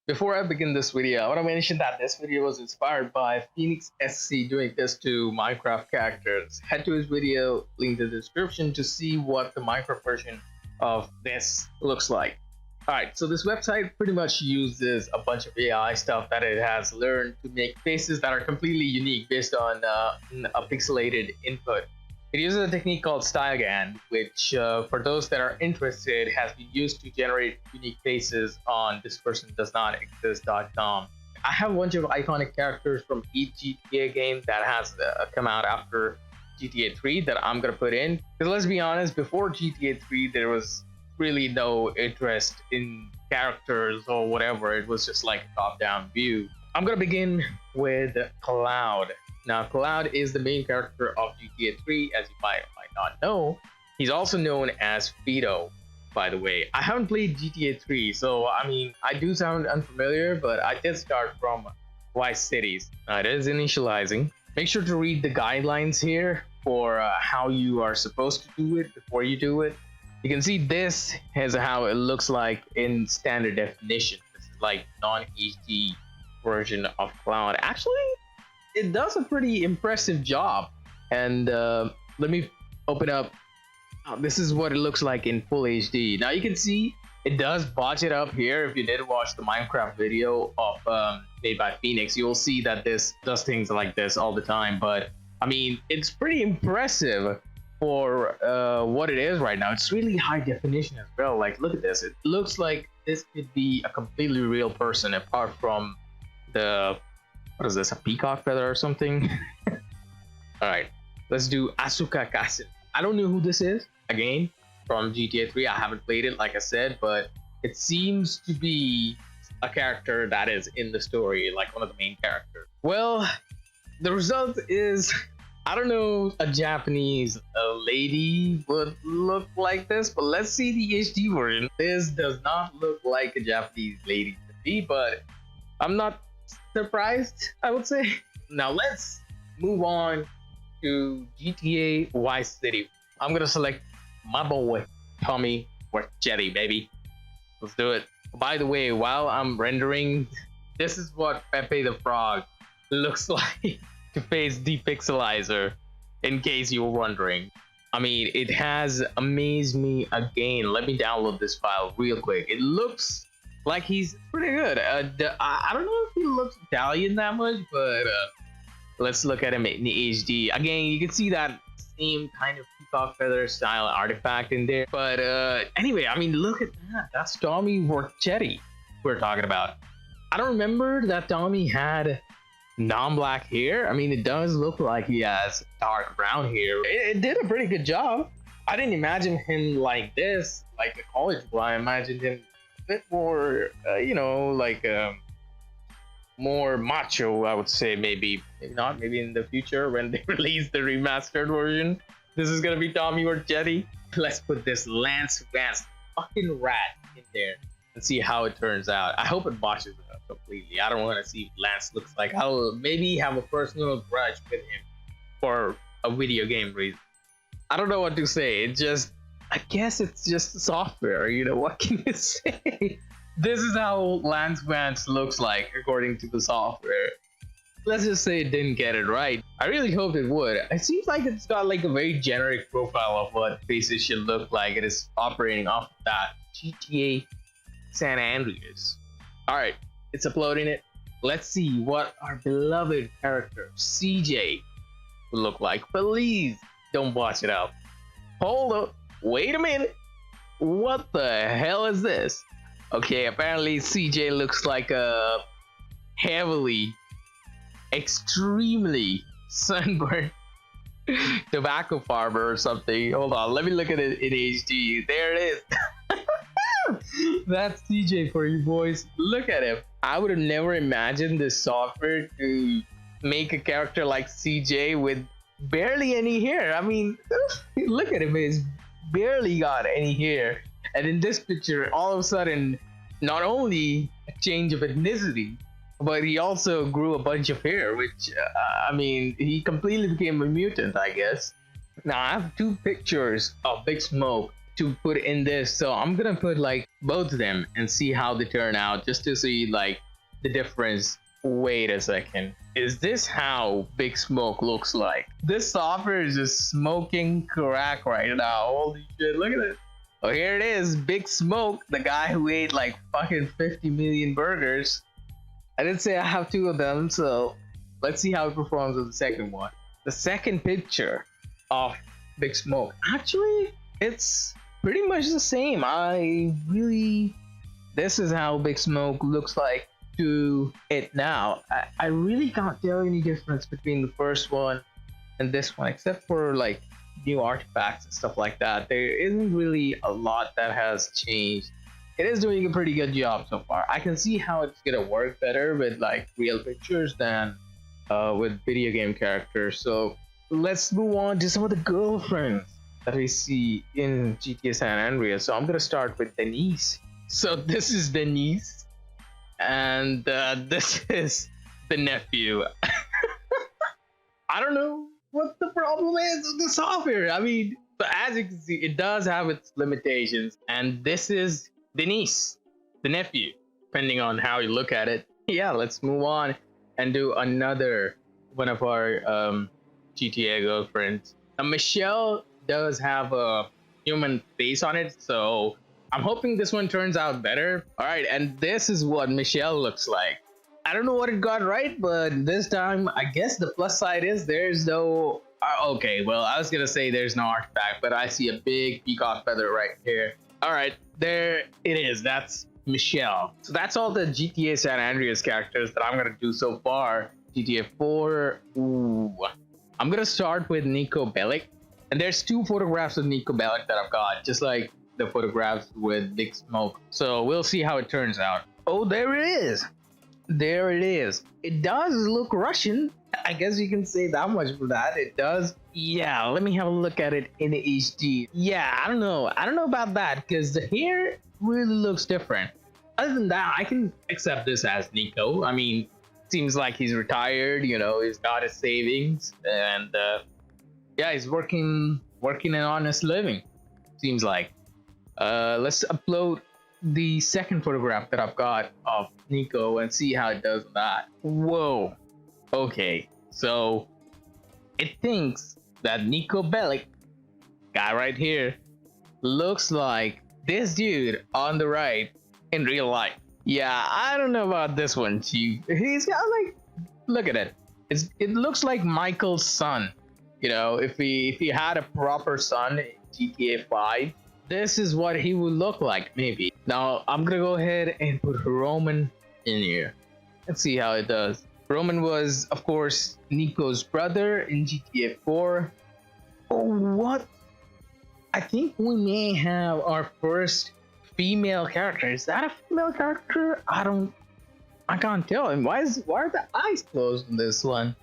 Before I begin this video, I want to mention that this video was inspired by Phoenix SC doing this to Minecraft characters. Head to his video, link in the description to see what the Minecraft version of this looks like. Alright, so this website pretty much uses a bunch of AI stuff that it has learned to make faces that are completely unique based on a pixelated input. It uses a technique called StyleGAN, which for those that are interested has been used to generate unique faces on thispersondoesnotexist.com. I have a bunch of iconic characters from each GTA game that has come out after GTA 3 that I'm going to put in. Because let's be honest, before GTA 3 there was really no interest in characters or whatever. It was just like a top-down view. I'm going to begin with Cloud. Now, Cloud is the main character of GTA 3, as you might not know. He's also known as Fido, by the way. I haven't played GTA 3, so I mean, I do sound unfamiliar, but I did start from Vice Cities. It is initializing. Make sure to read the guidelines here for how you are supposed to do it before you do it. You can see this is how it looks like in standard definition. This is like non-HD version of Cloud. Actually, it does a pretty impressive job. And let me open up. This is what it looks like in full HD. Now you can see it does botch it up here. If you did watch the Minecraft video of made by Phoenix, you'll see that this does things like this all the time. But I mean, it's pretty impressive for what it is right now. It's really high definition as well. Like, look at this. It looks like this could be a completely real person apart from the, what is this, a peacock feather or something? All right, let's do Asuka Kassen. I don't know who this is, again, from GTA 3. I haven't played it, like I said, but it seems to be a character that is in the story, like one of the main characters. Well, the result is, I don't know, a Japanese lady would look like this, but let's see the HD version. This does not look like a Japanese lady to me, but I'm not surprised, I would say. Now let's move on to GTA Vice City. I'm gonna select my boy Tommy Vercetti, baby. Let's do it. By the way, while I'm rendering, this is what Pepe the Frog looks like to Face Depixelizer, in case you were wondering. I mean, it has amazed me again. Let me download this file real quick. It looks like he's pretty good. I don't know if he looks Italian that much, but let's look at him in the HD. Again, you can see that same kind of peacock feather style artifact in there. But anyway, I mean, look at that. That's Tommy Vercetti we're talking about. I don't remember that Tommy had non-black hair. I mean, it does look like he has dark brown hair. It did a pretty good job. I didn't imagine him like this, like a college boy. I imagined him a bit more, you know, like more macho, I would say. Maybe not. Maybe in the future when they release the remastered version, this is gonna be Tommy Vercetti. Let's put this Lance Vance fucking rat in there and see how it turns out. I hope it botches it up completely. I don't want to see if Lance looks like. I'll maybe have a personal grudge with him for a video game reason. I don't know what to say. It just, I guess it's just software, you know, what can you say? This is how Lance Vance looks like according to the software. Let's just say it didn't get it right. I really hoped it would. It seems like it's got like a very generic profile of what faces should look like. It is operating off of that GTA San Andreas. Alright, it's uploading it. Let's see what our beloved character CJ will look like. Please don't watch it out. Hold up, wait a minute. What the hell is this? Okay, apparently CJ looks like a heavily, extremely sunburned tobacco farmer or something. Hold on, let me look at it in HD. There it is. That's CJ for you boys. Look at him. I would have never imagined this software to make a character like CJ with barely any hair. I mean, look at him. He's barely got any hair. And in this picture, all of a sudden, not only a change of ethnicity, but he also grew a bunch of hair, which, I mean, he completely became a mutant, I guess. Now, I have two pictures of Big Smoke to put in this, so I'm gonna put like both of them and see how they turn out, just to see like the difference. Wait a second, is this how Big Smoke looks like? This software is just smoking crack right now. Holy shit, look at it. Oh, here it is, Big Smoke, the guy who ate like fucking 50 million burgers. I did say I have two of them, so let's see how it performs with the second one. The second picture of Big Smoke, actually, it's pretty much the same. This is how Big Smoke looks like to it now. I really can't tell any difference between the first one and this one, except for like new artifacts and stuff like that. There isn't really a lot that has changed. It is doing a pretty good job so far. I can see how it's gonna work better with like real pictures than with video game characters. So let's move on to some of the girlfriends that we see in GTA San Andreas. So I'm gonna start with Denise. So this is Denise, and this is the nephew. I don't know what the problem is with the software. I mean, but as you can see, it does have its limitations, and this is Denise, the nephew, depending on how you look at it. Yeah, let's move on and do another one of our GTA girlfriends. Now, Michelle does have a human face on it, so I'm hoping this one turns out better. All right, and this is what Michelle looks like. I don't know what it got right, but this time, I guess the plus side is there's no... okay, well, I was gonna say there's no artifact, but I see a big peacock feather right here. All right, there it is. That's Michelle. So that's all the GTA San Andreas characters that I'm gonna do so far. GTA 4, ooh. I'm gonna start with Nico Bellick. And there's two photographs of Nico Bellick that I've got, just like the photographs with Big Smoke. So we'll see how it turns out. Oh, there it is. There it is. It does look Russian. I guess you can say that much for that. It does. Yeah, let me have a look at it in HD. Yeah, I don't know. I don't know about that because the hair really looks different. Other than that, I can accept this as Nico. I mean, seems like he's retired, you know, he's got his savings, and yeah, he's working an honest living, seems like. Let's upload the second photograph that I've got of Nico and see how it does with that. Whoa. Okay, so it thinks that Nico Bellick, guy right here, looks like this dude on the right in real life. Yeah, I don't know about this one, Chief. He's got like, look at it. It looks like Michael's son. You know, if he had a proper son in GTA 5, this is what he would look like, maybe. Now, I'm gonna go ahead and put Roman in here. Let's see how it does. Roman was, of course, Nico's brother in GTA 4. Oh, what? I think we may have our first female character. Is that a female character? I can't tell. And why are the eyes closed in this one?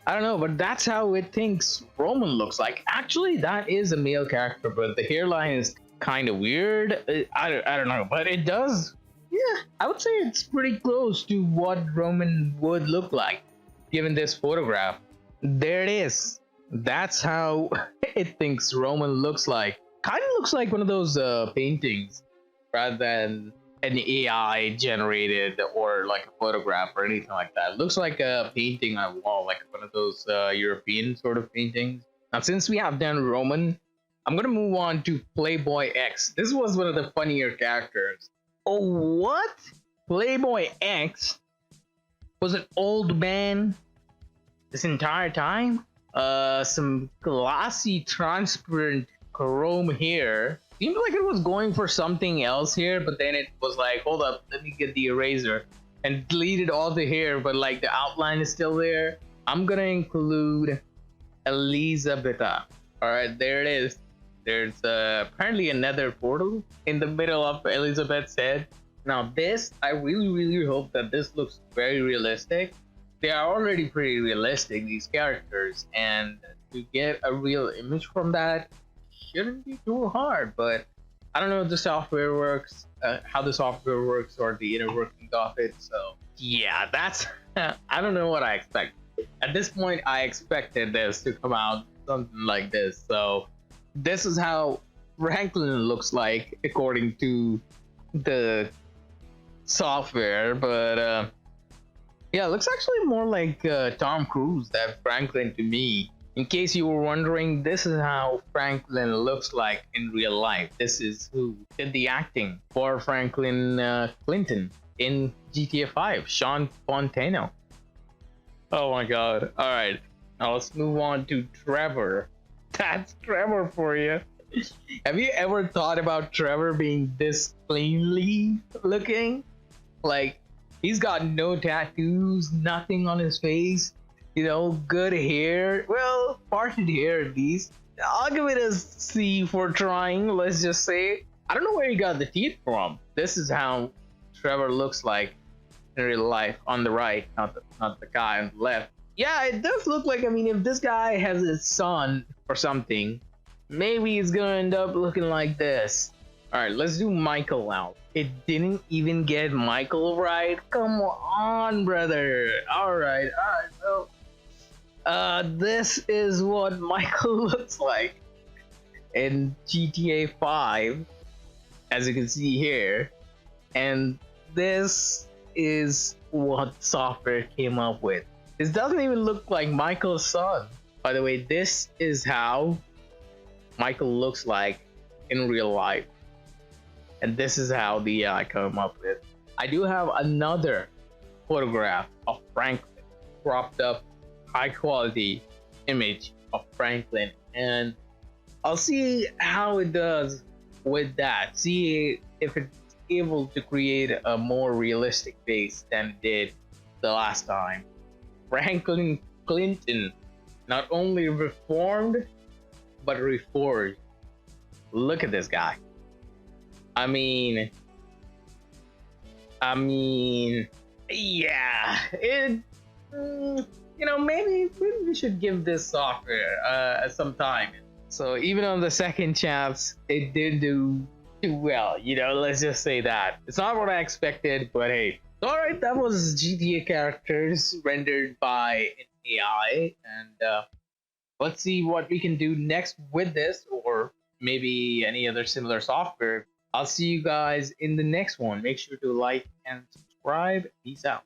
I don't know, but that's how it thinks Roman looks like. Actually, that is a male character, but the hairline is kind of weird. I don't know, but it does. Yeah, I would say it's pretty close to what Roman would look like, given this photograph. There it is. That's how it thinks Roman looks like. Kind of looks like one of those paintings, rather than an AI generated or like a photograph or anything like that. It looks like a painting on a wall, like one of those European sort of paintings. Now, since we have done Roman, I'm gonna move on to Playboy X. This was one of the funnier characters. Oh, what? Playboy X was an old man this entire time? Some glossy, transparent chrome hair. Seemed like it was going for something else here, but then it was like, hold up, let me get the eraser, and deleted all the hair, but like the outline is still there. I'm gonna include Elizabeth. All right, there it is. There's apparently another portal in the middle of Elizabeth's head. Now this, I really hope that this looks very realistic. They are already pretty realistic, these characters, and to get a real image from that shouldn't be too hard. But I don't know if the software works, how the software works, or the inner workings of it. So yeah, that's I don't know what I expect. At this point, I expected this to come out something like this. So this is how Franklin looks like according to the software, but yeah, it looks actually more like Tom Cruise than Franklin to me. In case you were wondering, this is how Franklin looks like in real life. This is who did the acting for Franklin Clinton in GTA 5, Sean Fontano. Oh my god. Alright, now let's move on to Trevor. That's Trevor for you. Have you ever thought about Trevor being this cleanly looking? Like, he's got no tattoos, nothing on his face, you know, good hair. Well, parted hair at least. I'll give it a C for trying, let's just say. I don't know where he got the teeth from. This is how Trevor looks like in real life on the right, not the guy on the left. Yeah, it does look like, I mean, if this guy has a son or something, maybe it's gonna end up looking like this. Alright, let's do Michael now. It didn't even get Michael right. Come on, brother. Alright, well, this is what Michael looks like in GTA 5, as you can see here. And this is what software came up with. This doesn't even look like Michael's son. By the way, this is how Michael looks like in real life. And this is how the AI come up with. I do have another photograph of Franklin, cropped up, high quality image of Franklin, and I'll see how it does with that. See if it's able to create a more realistic face than it did the last time. Franklin Clinton not only reformed but reforged. Look at this guy. I mean, yeah, it, you know, maybe we should give this software some time. So even on the second chance, it didn't do too well, you know, let's just say that. It's not what I expected, but hey. Alright, that was GTA characters rendered by an AI, and let's see what we can do next with this, or maybe any other similar software. I'll see you guys in the next one. Make sure to like and subscribe. Peace out.